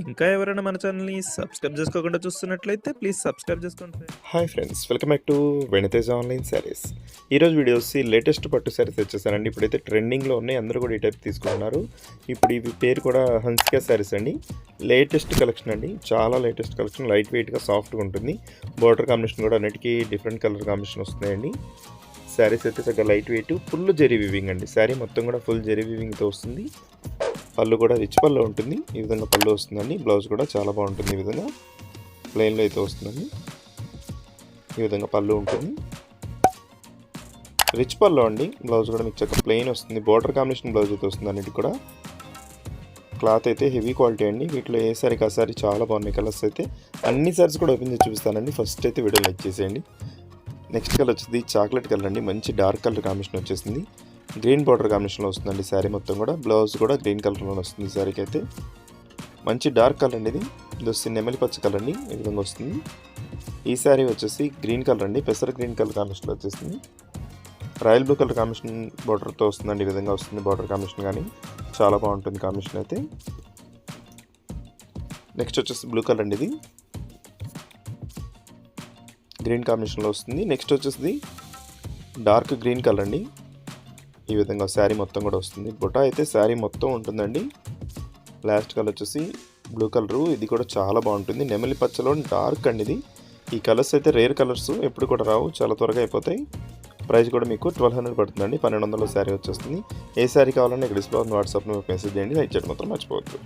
ఇంకా ఎవరైనా మన ఛానల్‌ని సబ్స్క్రైబ్ చేసుకోకుండా చూస్తున్నట్లయితే ప్లీజ్ సబ్స్క్రైబ్ చేసుకోండి friends. Hi friends, welcome back to వెనితేజ్ online saris. ఈరోజు వీడియో వచ్చి లేటెస్ట్ పట్టు శారీస్ వచ్చేసానండి. ఇప్పుడైతే ట్రెండింగ్లో ఉన్నాయి, అందరూ కూడా ఈ టైప్ తీసుకుంటున్నారు. ఇప్పుడు ఇవి పేరు కూడా హన్సికా శారీస్ అండి. లేటెస్ట్ కలెక్షన్ అండి, చాలా లేటెస్ట్ కలెక్షన్. లైట్ వెయిట్గా సాఫ్ట్గా ఉంటుంది. బార్డర్ కాంబినేషన్ కూడా అన్నిటికీ డిఫరెంట్ కలర్ కాంబినేషన్ వస్తున్నాయండి. శారీస్ అయితే చక్కగా light weight, full zari weaving అండి. శారీ మొత్తం కూడా ఫుల్ జెరీ వీవింగ్తో వస్తుంది. పళ్ళు కూడా రిచ్ పళ్ళు ఉంటుంది. ఈ విధంగా పళ్ళు వస్తుందండి. బ్లౌజ్ కూడా చాలా బాగుంటుంది. ఈ విధంగా ప్లెయిన్లో అయితే వస్తుందండి. ఈ విధంగా పళ్ళు ఉంటుంది. రిచ్ పళ్ళు అండి. బ్లౌజ్ కూడా మీకు చక్కగా ప్లెయిన్ వస్తుంది. బార్డర్ కాంబినేషన్ బ్లౌజ్ అయితే వస్తుంది. అన్నిటి కూడా క్లాత్ అయితే హెవీ క్వాలిటీ అండి. వీటిలో ఏ సారీకి ఆ సారీ చాలా బాగున్నాయి. కలర్స్ అయితే అన్ని సారీస్ కూడా ఓపెన్ చేసి చూపిస్తానండి. ఫస్ట్ అయితే వీడియో లైక్ చేసేయండి. నెక్స్ట్ కలర్ వచ్చేది చాక్లెట్ కలర్ అండి. మంచి డార్క్ కలర్ కాంబినేషన్ వచ్చేసింది. గ్రీన్ బార్డర్ కాంబినేషన్లో వస్తుందండి శారీ మొత్తం కూడా. బ్లౌజ్ కూడా గ్రీన్ కలర్లో వస్తుంది. శారీకి అయితే మంచి డార్క్ కలర్ అండి. ఇది వస్తుంది నెమలి పచ్చ కలర్ అండి. ఈ విధంగా వస్తుంది. ఈ శారీ వచ్చేసి గ్రీన్ కలర్ అండి. పెసర గ్రీన్ కలర్ కాంబినేషన్లో వచ్చేస్తుంది. రాయల్ బ్లూ కలర్ కాంబినేషన్ బార్డర్తో వస్తుందండి. ఈ విధంగా వస్తుంది బార్డర్ కాంబినేషన్. కానీ చాలా బాగుంటుంది కాంబినేషన్ అయితే. నెక్స్ట్ వచ్చేసి బ్లూ కలర్ అండి. ఇది గ్రీన్ కాంబినేషన్లో వస్తుంది. నెక్స్ట్ వచ్చేసి డార్క్ గ్రీన్ కలర్ అండి. ఈ విధంగా శారీ మొత్తం కూడా వస్తుంది. బుటా అయితే శారీ మొత్తం ఉంటుందండి. లాస్ట్ కలర్ వచ్చేసి బ్లూ కలరు. ఇది కూడా చాలా బాగుంటుంది. నెమలి పచ్చలో డార్క్ అండి ఇది. ఈ కలర్స్ అయితే రేర్ కలర్స్, ఎప్పుడు కూడా రావు, చాలా త్వరగా అయిపోతాయి. ప్రైస్ కూడా మీకు 1200 పడుతుందండి. 1200లో శారీ వచ్చేస్తుంది. ఏ శారీ కావాలన్నా ఇక్కడ డిస్ప్లే వాట్సాప్లో మెసేజ్ చేయండి. లైక్ చేయడం మాత్రం మర్చిపోవద్దు.